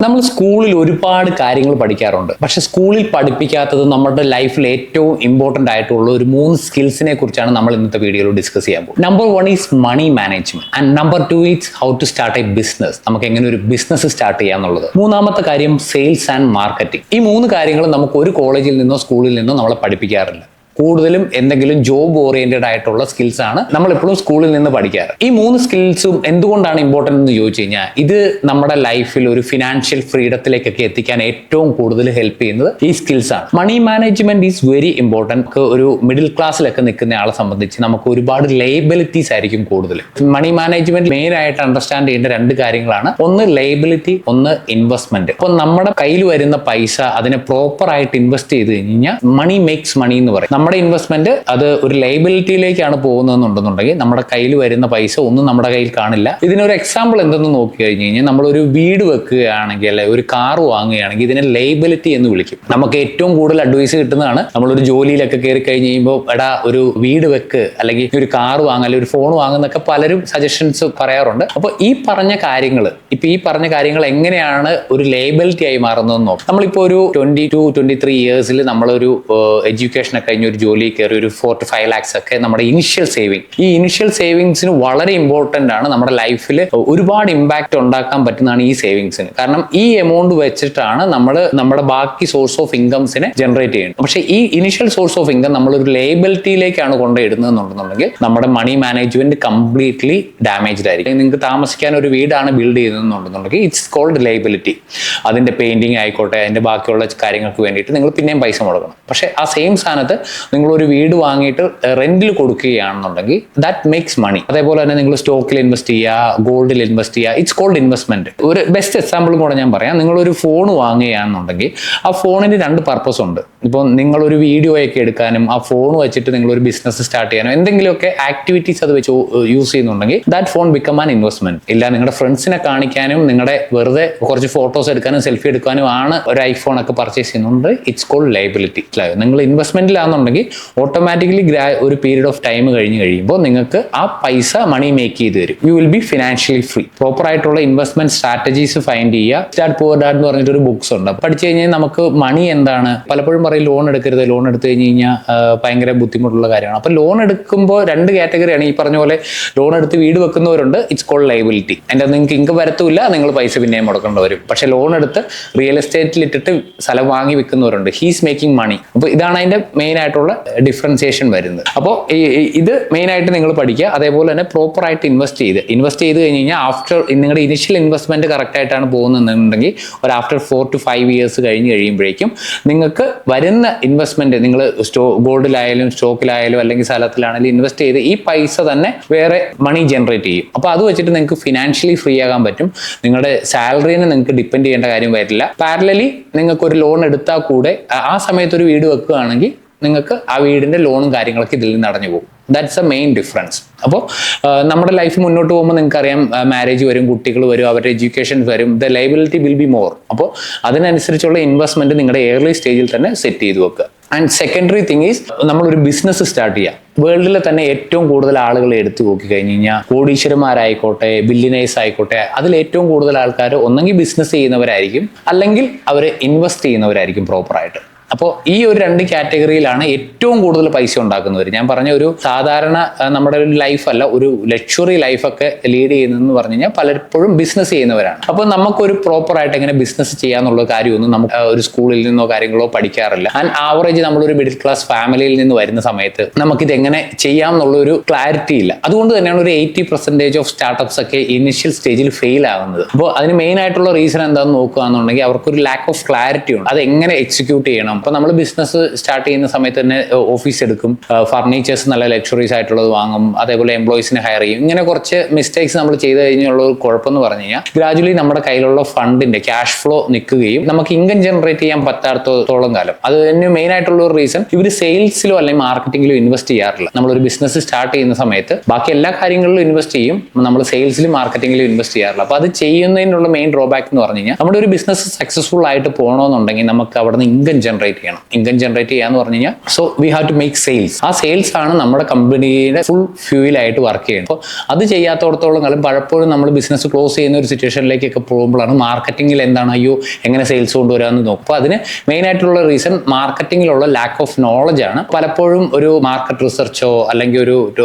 നമ്മൾ സ്കൂളിൽ ഒരുപാട് കാര്യങ്ങൾ പഠിക്കാറുണ്ട്. പക്ഷെ സ്കൂളിൽ പഠിപ്പിക്കാത്തത് നമ്മുടെ ലൈഫിൽ ഏറ്റവും ഇമ്പോർട്ടന്റ് ആയിട്ടുള്ള ഒരു 3 സ്കിൽസിനെ കുറിച്ചാണ് നമ്മൾ ഇന്നത്തെ വീഡിയോയിൽ ഡിസ്കസ് ചെയ്യാൻ പോകുന്നത്. Number 1 is money management and number 2 is how to start a business. നമുക്ക് എങ്ങനെ ഒരു ബിസിനസ് സ്റ്റാർട്ട് ചെയ്യാന്നുള്ളത്. മൂന്നാമത്തെ കാര്യം സെയിൽസ് ആൻഡ് മാർക്കറ്റിംഗ്. ഈ 3 കാര്യങ്ങൾ നമുക്ക് ഒരു കോളേജിൽ നിന്നോ സ്കൂളിൽ നിന്നോ നമ്മളെ പഠിപ്പിക്കാറില്ല. കൂടുതലും എന്തെങ്കിലും ജോബ് ഓറിയന്റഡ് ആയിട്ടുള്ള സ്കിൽസ് ആണ് നമ്മൾ എപ്പോഴും സ്കൂളിൽ നിന്ന് പഠിക്കാറ്. ഈ 3 സ്കിൽസും എന്തുകൊണ്ടാണ് ഇമ്പോർട്ടന്റ് എന്ന് ചോദിച്ചു കഴിഞ്ഞാൽ, ഇത് നമ്മുടെ ലൈഫിൽ ഒരു ഫിനാൻഷ്യൽ ഫ്രീഡത്തിലേക്കൊക്കെ എത്തിക്കാൻ ഏറ്റവും കൂടുതൽ ഹെൽപ്പ് ചെയ്യുന്നത് ഈ സ്കിൽസ് ആണ്. Money management is very important. ഒരു മിഡിൽ ക്ലാസ്സിലൊക്കെ നിൽക്കുന്ന ആളെ സംബന്ധിച്ച് നമുക്ക് ഒരുപാട് ലയബിലിറ്റീസ് ആയിരിക്കും കൂടുതൽ. മണി മാനേജ്മെന്റ് മെയിൻ ആയിട്ട് അണ്ടർസ്റ്റാൻഡ് ചെയ്യേണ്ട 2 കാര്യങ്ങളാണ്. ഒന്ന് ലയബിലിറ്റി, ഒന്ന് ഇൻവെസ്റ്റ്മെന്റ്. അപ്പോൾ നമ്മുടെ കയ്യിൽ വരുന്ന പൈസ അതിനെ പ്രോപ്പർ ആയിട്ട് ഇൻവെസ്റ്റ് ചെയ്ത് കഴിഞ്ഞാൽ മണി മേക്സ് മണി എന്ന് പറയും. നമ്മുടെ ഇൻവെസ്റ്റ്മെന്റ് അത് ഒരു ലയബിലിറ്റിയിലേക്കാണ് പോകുന്നതെന്നുണ്ടെന്നുണ്ടെങ്കിൽ നമ്മുടെ കയ്യിൽ വരുന്ന പൈസ ഒന്നും നമ്മുടെ കയ്യിൽ കാണില്ല. ഇതിനൊരു എക്സാമ്പിൾ എന്തെന്ന് നോക്കി കഴിഞ്ഞ് കഴിഞ്ഞാൽ, നമ്മളൊരു വീട് വെക്കുകയാണെങ്കിൽ അല്ലെ ഒരു കാർ വാങ്ങുകയാണെങ്കിൽ ഇതിനെ ലയബിലിറ്റി എന്ന് വിളിക്കും. നമുക്ക് ഏറ്റവും കൂടുതൽ അഡ്വൈസ് കിട്ടുന്നതാണ് നമ്മളൊരു ജോലിയിലൊക്കെ കയറി കഴിഞ്ഞ് കഴിയുമ്പോൾ, എടാ ഒരു വീട് വെക്ക്, അല്ലെങ്കിൽ ഒരു കാർ വാങ്ങ, അല്ലെങ്കിൽ ഒരു ഫോൺ വാങ്ങുന്നൊക്കെ പലരും സജഷൻസ് പറയാറുണ്ട്. അപ്പോൾ ഈ പറഞ്ഞ കാര്യങ്ങൾ എങ്ങനെയാണ് ഒരു ലയബിലിറ്റി ആയി മാറുന്നതെന്ന് നോക്കാം. നമ്മളിപ്പോൾ ഒരു 22-23 ഇയേഴ്സിൽ നമ്മളൊരു എഡ്യൂക്കേഷൻ ഒക്കെ കഴിഞ്ഞ ഒരു ജോലി കയറി ഒരു 4 to 5 lakhs ഒക്കെ നമ്മുടെ ഇനിഷ്യൽ സേവിങ്. ഈ ഇനിഷ്യൽ സേവിങ്സിന് വളരെ ഇമ്പോർട്ടന്റ് ആണ്. നമ്മുടെ ലൈഫിൽ ഒരുപാട് ഇമ്പാക്ട് ഉണ്ടാക്കാൻ പറ്റുന്നതാണ് ഈ സേവിങ്സിന്. കാരണം ഈ എമൗണ്ട് വെച്ചിട്ടാണ് നമ്മുടെ ബാക്കി സോഴ്സ് ഓഫ് ഇൻകംസിനെ ജനറേറ്റ് ചെയ്യുന്നത്. പക്ഷേ ഈ ഇനിഷ്യൽ സോഴ്സ് ഓഫ് ഇൻകം നമ്മളൊരു ലയബിലിറ്റിയിലേക്കാണ് കൊണ്ടിടുന്നതെന്നുണ്ടെന്നുണ്ടെങ്കിൽ നമ്മുടെ മണി മാനേജ്മെന്റ് കംപ്ലീറ്റ്ലി ഡാമേജ്ഡ് ആയിരിക്കും. നിങ്ങൾക്ക് താമസിക്കാൻ ഒരു വീടാണ് ബിൽഡ് ചെയ്യുന്നതെന്നുണ്ടെന്നുണ്ടെങ്കിൽ ഇറ്റ്സ് കോൾഡ് ലയബിലിറ്റി. അതിന്റെ പെയിന്റിങ് ആയിക്കോട്ടെ, അതിന്റെ ബാക്കിയുള്ള കാര്യങ്ങൾക്ക് വേണ്ടിയിട്ട് നിങ്ങൾ പിന്നെയും പൈസ മുടക്കണം. പക്ഷേ ആ സെയിം സ്ഥാനത്ത് നിങ്ങളൊരു വീട് വാങ്ങിയിട്ട് റെന്റിൽ കൊടുക്കുകയാണെന്നുണ്ടെങ്കിൽ ദാറ്റ് മേക്സ് മണി. അതേപോലെ തന്നെ നിങ്ങൾ സ്റ്റോക്കിൽ ഇൻവെസ്റ്റ് ചെയ്യുക, ഗോൾഡിൽ ഇൻവെസ്റ്റ് ചെയ്യുക. It's called investment. ഒരു ബെസ്റ്റ് എക്സാമ്പിളും കൂടെ ഞാൻ പറയാം. നിങ്ങളൊരു ഫോൺ വാങ്ങുകയാണെന്നുണ്ടെങ്കിൽ ആ ഫോണിന് 2 പർപ്പസ് ഉണ്ട്. ഇപ്പോൾ നിങ്ങളൊരു വീഡിയോ ഒക്കെ എടുക്കാനും ആ ഫോൺ വെച്ചിട്ട് നിങ്ങളൊരു ബിസിനസ് സ്റ്റാർട്ട് ചെയ്യാനും എന്തെങ്കിലുമൊക്കെ ആക്ടിവിറ്റീസ് അത് വെച്ച് യൂസ് ചെയ്യുന്നുണ്ടെങ്കിൽ that phone become an investment. ഇല്ല, നിങ്ങളുടെ ഫ്രണ്ട്സിനെ കാണിക്കാനും നിങ്ങളുടെ വെറുതെ കുറച്ച് ഫോട്ടോസ് എടുക്കാനും സെൽഫി എടുക്കാനും ആണ് ഒരു ഐഫോൺ ഒക്കെ പർച്ചേസ് ചെയ്യുന്നുണ്ട്. It's called liability. നിങ്ങൾ ഇൻവെസ്റ്റ്മെന്റിലാണെന്നുണ്ടെങ്കിൽ ഓട്ടോമാറ്റിക്കലി ഒരു പീരീഡ് ഓഫ് ടൈം കഴിയുമ്പോൾ നിങ്ങൾക്ക് ആ പൈസ മണി മേക്ക് ചെയ്ത് തരും. You will be financially free. Proper ആയിട്ടുള്ള ഇൻവെസ്റ്റ്മെന്റ് സ്ട്രാറ്റജീസ് ഫൈൻഡ് ചെയ്യുക. സ്റ്റാർട്ട് പുവർ ഡാഡ് എന്ന് പറഞ്ഞിട്ടൊരു ബുക്സ് ഉണ്ട്. പഠിച്ചു കഴിഞ്ഞാൽ നമുക്ക് മണി എന്താണ്, പലപ്പോഴും പറയും ലോൺ എടുക്കരുത്, ലോൺ എടുത്തു കഴിഞ്ഞ് കഴിഞ്ഞാൽ ഭയങ്കര ബുദ്ധിമുട്ടുള്ള കാര്യമാണ്. അപ്പൊ ലോൺ എടുക്കുമ്പോൾ 2 കാറ്റഗറിയാണ്. ഈ പറഞ്ഞ പോലെ ലോൺ എടുത്ത് വീട് വെക്കുന്നവരുണ്ട്. It's called liability. അതിന്റെ നിങ്ങൾക്ക് ഇൻകം വരത്തുമില്ല, നിങ്ങൾ പൈസ പിന്നെയും മുടക്കേണ്ടി വരും. പക്ഷെ ലോൺ എടുത്ത് റിയൽ എസ്റ്റേറ്റിൽ ഇട്ടിട്ട് സ്ഥലം വാങ്ങി വെക്കുന്നവരുണ്ട്. He's making money. അപ്പൊ ഇതാണ് അതിന്റെ മെയിൻ ആയിട്ടുള്ള ഡിഫറൻസിയേഷൻ വരുന്നത്. അപ്പോൾ ഇത് മെയിൻ ആയിട്ട് നിങ്ങൾ പഠിക്കുക. അതേപോലെ തന്നെ പ്രോപ്പർ ആയിട്ട് ഇൻവെസ്റ്റ് ചെയ്ത് കഴിഞ്ഞ് കഴിഞ്ഞാൽ ആഫ്റ്റർ നിങ്ങളുടെ ഇനിഷ്യൽ ഇൻവെസ്റ്റ്മെന്റ് കറക്റ്റ് ആയിട്ടാണ് പോകുന്നതെന്നുണ്ടെങ്കിൽ ഒരു ആഫ്റ്റർ 4 to 5 ഇയേഴ്സ് കഴിയുമ്പോഴേക്കും നിങ്ങൾക്ക് വരുന്ന ഇൻവെസ്റ്റ്മെന്റ്, നിങ്ങൾ ഗോൾഡിലായാലും സ്റ്റോക്കിലായാലും അല്ലെങ്കിൽ സ്ഥലത്തിലാണെങ്കിലും ഇൻവെസ്റ്റ് ചെയ്ത് ഈ പൈസ തന്നെ വേറെ മണി ജനറേറ്റ് ചെയ്യും. അപ്പോൾ അത് വെച്ചിട്ട് നിങ്ങൾക്ക് ഫിനാൻഷ്യലി ഫ്രീ ആകാൻ പറ്റും. നിങ്ങളുടെ സാലറിനെ നിങ്ങൾക്ക് ഡിപ്പെൻഡ് ചെയ്യേണ്ട കാര്യം വരില്ല. പാരലലി നിങ്ങൾക്ക് ഒരു ലോൺ എടുത്താൽ കൂടെ ആ സമയത്ത് ഒരു വീട് വെക്കുകയാണെങ്കിൽ നിങ്ങൾക്ക് ആ വീടിന്റെ ലോണും കാര്യങ്ങളൊക്കെ ഇതിൽ നിന്ന് അടഞ്ഞു പോകും. That's A main difference. അപ്പോൾ നമ്മുടെ ലൈഫ് മുന്നോട്ട് പോകുമ്പോൾ നിങ്ങൾക്കറിയാം, മാരേജ് വരും, കുട്ടികൾ വരും, അവരുടെ എഡ്യൂക്കേഷൻ വരും, the liability will be more. അപ്പോൾ അതിനനുസരിച്ചുള്ള ഇൻവെസ്റ്റ്മെന്റ് നിങ്ങളുടെ ഏർലി സ്റ്റേജിൽ തന്നെ സെറ്റ് ചെയ്ത് വെക്കുക. ആൻഡ് സെക്കൻഡറി തിങ് ഈസ്, നമ്മളൊരു ബിസിനസ് സ്റ്റാർട്ട് ചെയ്യുക. വേൾഡിൽ തന്നെ ഏറ്റവും കൂടുതൽ ആളുകൾ എടുത്തു നോക്കി കഴിഞ്ഞ് കഴിഞ്ഞാൽ കോടീശ്വരന്മാരായിക്കോട്ടെ, ബില്യനേഴ്സ് ആയിക്കോട്ടെ, അതിൽ ഏറ്റവും കൂടുതൽ ആൾക്കാർ ഒന്നെങ്കിൽ ബിസിനസ് ചെയ്യുന്നവരായിരിക്കും, അല്ലെങ്കിൽ അവർ ഇൻവെസ്റ്റ് ചെയ്യുന്നവരായിരിക്കും പ്രോപ്പറായിട്ട്. അപ്പോൾ ഈ ഒരു 2 കാറ്റഗറിയിലാണ് ഏറ്റവും കൂടുതൽ പൈസ ഉണ്ടാക്കുന്നവർ. ഞാൻ പറഞ്ഞ ഒരു സാധാരണ നമ്മുടെ ഒരു ലൈഫല്ല, ഒരു ലക്ഷറി ലൈഫൊക്കെ ലീഡ് ചെയ്യുന്നതെന്ന് പറഞ്ഞു കഴിഞ്ഞാൽ പലപ്പോഴും ബിസിനസ് ചെയ്യുന്നവരാണ്. അപ്പോൾ നമുക്കൊരു പ്രോപ്പറായിട്ട് എങ്ങനെ ബിസിനസ് ചെയ്യാന്നുള്ള കാര്യമൊന്നും നമുക്ക് ഒരു സ്കൂളിൽ നിന്നോ കാര്യങ്ങളോ പഠിക്കാറില്ല. ആൻഡ് ആവറേജ് നമ്മളൊരു മിഡിൽ ക്ലാസ് ഫാമിലിയിൽ നിന്ന് വരുന്ന സമയത്ത് നമുക്കിത് എങ്ങനെ ചെയ്യാം എന്നുള്ളൊരു ക്ലാരിറ്റി ഇല്ല. അതുകൊണ്ട് തന്നെയാണ് ഒരു 80% ഓഫ് സ്റ്റാർട്ടപ്സ് ഒക്കെ ഇനിഷ്യൽ സ്റ്റേജിൽ ഫെയിൽ ആകുന്നത്. അപ്പോൾ അതിന് മെയിൻ ആയിട്ടുള്ള റീസൺ എന്താണെന്ന് നോക്കുകയാണെന്നുണ്ടെങ്കിൽ അവർക്കൊരു ലാക്ക് ഓഫ് ക്ലാരിറ്റി ഉണ്ട്. അത് എങ്ങനെ എക്സിക്യൂട്ട് ചെയ്യണം. അപ്പോൾ നമ്മൾ ബിസിനസ് സ്റ്റാർട്ട് ചെയ്യുന്ന സമയത്ത് തന്നെ ഓഫീസ് എടുക്കും, ഫർണിച്ചേഴ്സ് നല്ല ലക്ഷറീസ് ആയിട്ടുള്ളത് വാങ്ങും, അതേപോലെ എംപ്ലോയീസിനെ ഹയർ ചെയ്യും. ഇങ്ങനെ കുറച്ച് മിസ്റ്റേക്സ് നമ്മൾ ചെയ്ത് കഴിഞ്ഞുള്ള ഒരു കുഴപ്പമെന്ന് പറഞ്ഞു കഴിഞ്ഞാൽ ഗ്രാജുവലി നമ്മുടെ കയ്യിലുള്ള ഫണ്ടിന്റെ ക്യാഷ് ഫ്ലോ നിൽക്കുകയും നമുക്ക് ഇൻകം ജനറേറ്റ് ചെയ്യാൻ പറ്റാത്തോളം കാലം. അത് തന്നെ മെയിൻ ആയിട്ടുള്ള ഒരു റീസൺ, ഇവർ സെയിൽസിലോ അല്ലെങ്കിൽ മാർക്കറ്റിംഗിലോ ഇൻവെസ്റ്റ് ചെയ്യാറില്ല. നമ്മളൊരു ബിസിനസ് സ്റ്റാർട്ട് ചെയ്യുന്ന സമയത്ത് ബാക്കി എല്ലാ കാര്യങ്ങളിലും ഇൻവെസ്റ്റ് ചെയ്യും, നമ്മൾ സെയിൽസിലും മാർക്കറ്റിംഗിലും ഇൻവെസ്റ്റ് ചെയ്യാറില്ല. അപ്പോൾ അത് ചെയ്യുന്നതിനുള്ള മെയിൻ ഡ്രോബാക്ക് എന്ന് പറഞ്ഞു കഴിഞ്ഞാൽ, നമ്മുടെ ഒരു ബിസിനസ് സക്സസ്ഫുൾ ആയിട്ട് പോകണമെന്നുണ്ടെങ്കിൽ നമുക്ക് അവിടെ നിന്ന് ഇൻകം ജനറേറ്റ് ജനറേറ്റ് ചെയ്യണം. ഇൻകം ജനറേറ്റ് ചെയ്യാന്ന് പറഞ്ഞു കഴിഞ്ഞാൽ so we have to make sales. ആ സെയിൽസ് ആണ് നമ്മുടെ കമ്പനിയുടെ ഫുൾ ഫ്യൂയിലായിട്ട് വർക്ക് ചെയ്യുന്നത്. അപ്പോൾ അത് ചെയ്യാത്തോടത്തോളം കാലം പലപ്പോഴും നമ്മൾ ബിസിനസ് ക്ലോസ് ചെയ്യുന്ന ഒരു സിറ്റുവേഷനിലേക്കൊക്കെ പോകുമ്പോഴാണ് മാർക്കറ്റിംഗിൽ എന്താണ് അയ്യോ എങ്ങനെ സെയിൽസ് കൊണ്ടുവരാമെന്ന് നോക്കും. അപ്പോൾ അതിന് മെയിൻ ആയിട്ടുള്ള റീസൺ മാർക്കറ്റിംഗിലുള്ള ലാക്ക് ഓഫ് നോളജ് ആണ്. പലപ്പോഴും ഒരു മാർക്കറ്റ് റിസർച്ചോ അല്ലെങ്കിൽ ഒരു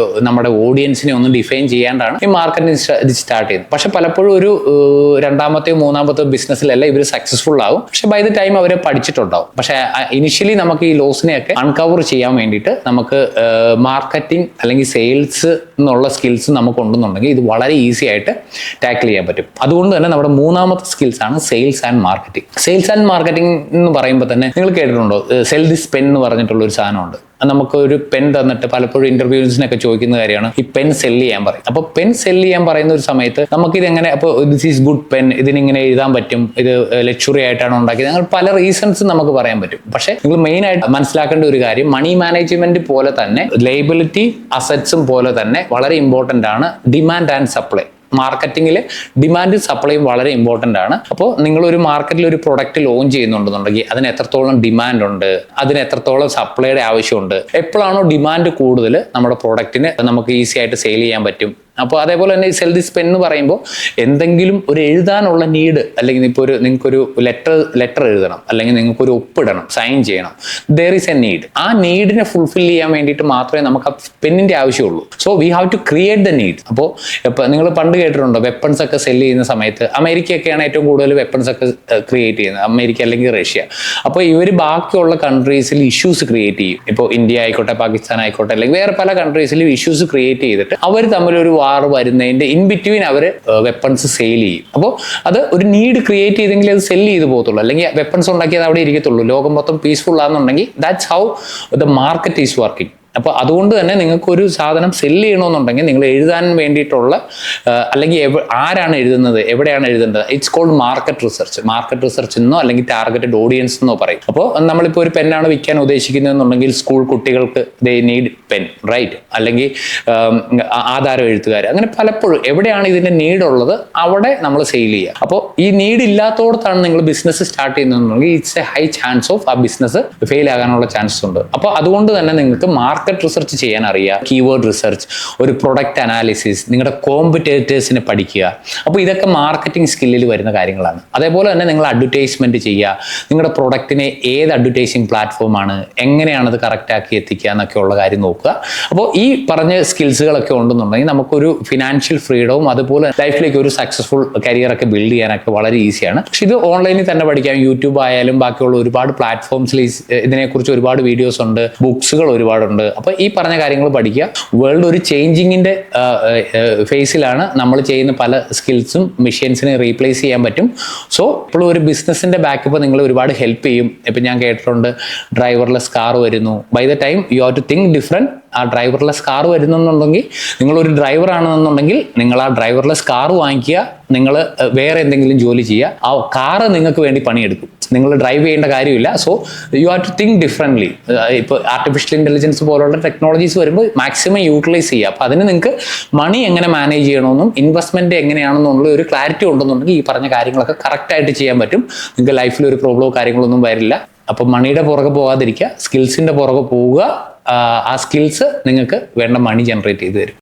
നമ്മുടെ ഓഡിയൻസിനെ ഒന്ന് ഡിഫൈൻ ചെയ്യാണ്ടാണ് ഈ മാർക്കറ്റിംഗ് സ്റ്റാർട്ട് ചെയ്യുന്നത്. പക്ഷെ പലപ്പോഴും ഒരു രണ്ടാമത്തെയോ മൂന്നാമത്തെയോ ബിസിനസ്സിലല്ല ഇവർ സക്സസ്ഫുൾ ആവും. പക്ഷെ ബൈ ദ ടൈം അവർ പഠിച്ചിട്ടുണ്ടാവും. പക്ഷെ ഇനിഷ്യലി നമുക്ക് ഈ ലോസിനെയൊക്കെ അൺകവർ ചെയ്യാൻ വേണ്ടിയിട്ട് നമുക്ക് മാർക്കറ്റിംഗ് അല്ലെങ്കിൽ സെയിൽസ് എന്നുള്ള സ്കിൽസ് നമുക്ക് ഉണ്ടെന്നുണ്ടെങ്കിൽ ഇത് വളരെ ഈസി ആയിട്ട് ടാക്കിൾ ചെയ്യാൻ പറ്റും. അതുകൊണ്ട് തന്നെ നമ്മുടെ മൂന്നാമത്തെ സ്കിൽസ് ആണ് sales and marketing. Sales and marketing എന്ന് പറയുമ്പോൾ തന്നെ നിങ്ങൾ കേട്ടിട്ടുണ്ടോ സെൽ ദിസ് പെൻ എന്ന് പറഞ്ഞിട്ടുള്ള ഒരു സാധനമുണ്ട്. നമുക്ക് ഒരു പെൻ തന്നിട്ട് പലപ്പോഴും ഇന്റർവ്യൂസിനൊക്കെ ചോദിക്കുന്ന കാര്യമാണ് ഈ പെൻ സെല് ചെയ്യാൻ പറയും. അപ്പോൾ പെൻ സെല് ചെയ്യാൻ പറയുന്ന ഒരു സമയത്ത് നമുക്കിത് എങ്ങനെ, അപ്പോൾ ദിസ് ഈസ് ഗുഡ് പെൻ, ഇതിനിങ്ങനെ എഴുതാൻ പറ്റും, ഇത് ലക്ഷറി ആയിട്ടാണ് ഉണ്ടാക്കിയത്, അങ്ങനെ പല റീസൺസ് നമുക്ക് പറയാൻ പറ്റും. പക്ഷേ നിങ്ങൾ മെയിൻ ആയിട്ട് മനസ്സിലാക്കേണ്ട ഒരു കാര്യം മണി മാനേജ്മെന്റ് പോലെ തന്നെ ലയബിലിറ്റി അസറ്റ്സും പോലെ തന്നെ വളരെ ഇമ്പോർട്ടൻ്റ് ആണ് ഡിമാൻഡ് ആൻഡ് സപ്ലൈ. മാർക്കറ്റിംഗിൽ ഡിമാൻഡ് സപ്ലൈയും വളരെ ഇമ്പോർട്ടൻ്റ് ആണ്. അപ്പോൾ നിങ്ങളൊരു മാർക്കറ്റിൽ ഒരു പ്രൊഡക്റ്റ് ലോഞ്ച് ചെയ്യുന്നുണ്ടെന്നുണ്ടെങ്കിൽ അതിന് എത്രത്തോളം ഡിമാൻഡ് ഉണ്ട്, അതിന് എത്രത്തോളം സപ്ലൈയുടെ ആവശ്യമുണ്ട്, എപ്പോഴാണോ ഡിമാൻഡ് കൂടുതൽ നമ്മുടെ പ്രൊഡക്റ്റിന് നമുക്ക് ഈസി ആയിട്ട് സെയിൽ ചെയ്യാൻ പറ്റും. അപ്പോൾ അതേപോലെ തന്നെ ഈ സെൽ ദിസ് പെൻ എന്ന് പറയുമ്പോൾ എന്തെങ്കിലും ഒരു എഴുതാനുള്ള നീഡ്, അല്ലെങ്കിൽ ഇപ്പോൾ നിങ്ങൾക്കൊരു ലെറ്റർ എഴുതണം, അല്ലെങ്കിൽ നിങ്ങൾക്കൊരു ഒപ്പിടണം, സൈൻ ചെയ്യണം, ദർ ഈസ് എ നീഡ്. ആ നീഡിനെ ഫുൾഫിൽ ചെയ്യാൻ വേണ്ടിയിട്ട് മാത്രമേ നമുക്ക് ആ പെന്നിൻ്റെ ആവശ്യമുള്ളൂ. So we have to create the need. അപ്പോൾ ഇപ്പോൾ നിങ്ങൾ പണ്ട് കേട്ടിട്ടുണ്ടോ വെപ്പൺസ് ഒക്കെ സെല് ചെയ്യുന്ന സമയത്ത് അമേരിക്കയൊക്കെയാണ് ഏറ്റവും കൂടുതൽ വെപ്പൺസ് ഒക്കെ ക്രിയേറ്റ് ചെയ്യുന്നത്, അമേരിക്ക അല്ലെങ്കിൽ റഷ്യ. അപ്പോൾ ഇവർ ബാക്കിയുള്ള കൺട്രീസിൽ ഇഷ്യൂസ് ക്രിയേറ്റ് ചെയ്യും. ഇപ്പോൾ ഇന്ത്യ ആയിക്കോട്ടെ, പാകിസ്ഥാൻ ആയിക്കോട്ടെ, അല്ലെങ്കിൽ വേറെ പല കൺട്രീസിലും ഇഷ്യൂസ് ക്രിയേറ്റ് ചെയ്തിട്ട് അവർ തമ്മിലൊരു വാർ വരുന്നതിന്റെ ഇൻ ബിറ്റ്വീൻ അവർ വെപ്പൺസ് സെയിൽ ചെയ്യും. അപ്പോൾ അത് ഒരു നീഡ് ക്രിയേറ്റ് ചെയ്തെങ്കിൽ അത് സെല് ചെയ്ത് പോകത്തുള്ളൂ, അല്ലെങ്കിൽ വെപ്പൺസ് ഉണ്ടാക്കിയത് അവിടെ ഇരിക്കത്തുള്ളൂ. ലോകം മൊത്തം പീസ്ഫുൾ ആണെന്നുണ്ടെങ്കിൽ that's how the market is working. അപ്പോൾ അതുകൊണ്ട് തന്നെ നിങ്ങൾക്കൊരു സാധനം സെല് ചെയ്യണമെന്നുണ്ടെങ്കിൽ നിങ്ങൾ എഴുതാൻ വേണ്ടിയിട്ടുള്ള അല്ലെങ്കിൽ ആരാണ് എഴുതുന്നത്, എവിടെയാണ് എഴുതേണ്ടത്, it's called market research. Market research എന്നോ അല്ലെങ്കിൽ ടാർഗറ്റഡ് ഓഡിയൻസ് എന്നോ പറയും. അപ്പോൾ നമ്മളിപ്പോൾ ഒരു പെന്നാണ് വിൽക്കാൻ ഉദ്ദേശിക്കുന്നതെന്നുണ്ടെങ്കിൽ സ്കൂൾ കുട്ടികൾക്ക് ദേ നീഡ് പെൻ, റൈറ്റ്? അല്ലെങ്കിൽ ആധാരം എഴുത്തുകാർ, അങ്ങനെ പലപ്പോഴും എവിടെയാണ് ഇതിൻ്റെ നീഡുള്ളത് അവിടെ നമ്മൾ സെയിൽ ചെയ്യുക. അപ്പോൾ ഈ നീഡ് ഇല്ലാത്തടത്താണ് നിങ്ങൾ ബിസിനസ് സ്റ്റാർട്ട് ചെയ്യുന്നതെന്നുണ്ടെങ്കിൽ it's a high chance of ആ ബിസിനസ് ഫെയിൽ ആകാനുള്ള ചാൻസസ് ഉണ്ട്. അപ്പോൾ അതുകൊണ്ട് തന്നെ നിങ്ങൾക്ക് മാർക്കറ്റ് റിസർച്ച് ചെയ്യാൻ അറിയുക, കീവേഡ് റിസർച്ച്, ഒരു പ്രൊഡക്റ്റ് അനാലിസിസ്, നിങ്ങളുടെ കോമ്പറ്റേറ്റേഴ്സിനെ പഠിക്കുക. അപ്പോൾ ഇതൊക്കെ മാർക്കറ്റിംഗ് സ്കില്ലിൽ വരുന്ന കാര്യങ്ങളാണ്. അതേപോലെ തന്നെ നിങ്ങൾ അഡ്വർടൈസ്മെന്റ് ചെയ്യുക, നിങ്ങളുടെ പ്രൊഡക്റ്റിനെ ഏത് അഡ്വർടൈസിങ് പ്ലാറ്റ്ഫോമാണ്, എങ്ങനെയാണ് അത് കറക്റ്റ് ആക്കി എത്തിക്കുക എന്നൊക്കെയുള്ള കാര്യം നോക്കുക. അപ്പോൾ ഈ പറഞ്ഞ സ്കിൽസുകളൊക്കെ ഉണ്ടെന്നുണ്ടെങ്കിൽ നമുക്കൊരു ഫിനാൻഷ്യൽ ഫ്രീഡവും അതുപോലെ ലൈഫിലേക്ക് ഒരു സക്സസ്ഫുൾ കരിയറൊക്കെ ബിൽഡ് ചെയ്യാനൊക്കെ വളരെ ഈസിയാണ്. പക്ഷെ ഇത് ഓൺലൈനിൽ തന്നെ പഠിക്കാം. യൂട്യൂബ് ആയാലും ബാക്കിയുള്ള ഒരുപാട് പ്ലാറ്റ്ഫോംസിൽ ഇതിനെക്കുറിച്ച് ഒരുപാട് വീഡിയോസ് ഉണ്ട്, ബുക്സുകൾ ഒരുപാടുണ്ട്. അപ്പോൾ ഈ പറഞ്ഞ കാര്യങ്ങൾ പഠിക്കുക. വേൾഡ് ഒരു ചേഞ്ചിങ്ങിന്റെ ഫേസിലാണ്. നമ്മൾ ചെയ്യുന്ന പല സ്കിൽസും മെഷീൻസിനെ റീപ്ലേസ് ചെയ്യാൻ പറ്റും. സോ ഇപ്പോൾ ഒരു ബിസിനസിന്റെ ബാക്കപ്പ് നിങ്ങൾ ഒരുപാട് ഹെൽപ്പ് ചെയ്യും. ഇപ്പം ഞാൻ കേട്ടിട്ടുണ്ട് ഡ്രൈവർലെസ് കാർ വരുന്നു. By the time you have to think different. ആ ഡ്രൈവർലെസ് കാർ വരുന്നെന്നുണ്ടെങ്കിൽ നിങ്ങളൊരു ഡ്രൈവർ ആണെന്നുണ്ടെങ്കിൽ നിങ്ങൾ ആ ഡ്രൈവർലെസ് കാർ വാങ്ങിക്കുക, നിങ്ങൾ വേറെ എന്തെങ്കിലും ജോലി ചെയ്യുക, ആ കാറ് നിങ്ങൾക്ക് വേണ്ടി പണിയെടുക്കും, നിങ്ങൾ ഡ്രൈവ് ചെയ്യേണ്ട കാര്യമില്ല. So you have to think differently. ഇപ്പോൾ ആർട്ടിഫിഷ്യൽ ഇൻ്റലിജൻസ് പോലുള്ള ടെക്നോളജീസ് വരുമ്പോൾ മാക്സിമം യൂട്ടിലൈസ് ചെയ്യുക. അപ്പോൾ അതിന് നിങ്ങൾക്ക് മണി എങ്ങനെ മാനേജ് ചെയ്യണമെന്നും ഇൻവെസ്റ്റ്മെൻറ്റ് എങ്ങനെയാണെന്നുള്ള ഒരു ക്ലാരിറ്റി ഉണ്ടെന്നുണ്ടെങ്കിൽ ഈ പറഞ്ഞ കാര്യങ്ങളൊക്കെ കറക്റ്റായിട്ട് ചെയ്യാൻ പറ്റും. നിങ്ങൾക്ക് ലൈഫിൽ ഒരു പ്രോബ്ലമോ കാര്യങ്ങളൊന്നും വരില്ല. അപ്പോൾ മണിയുടെ പുറകെ പോകാതിരിക്കുക, സ്കിൽസിൻ്റെ പുറകെ പോവുക. ആ സ്കിൽസ് നിങ്ങൾക്ക് വേണ്ട മണി ജനറേറ്റ് ചെയ്ത് തരും.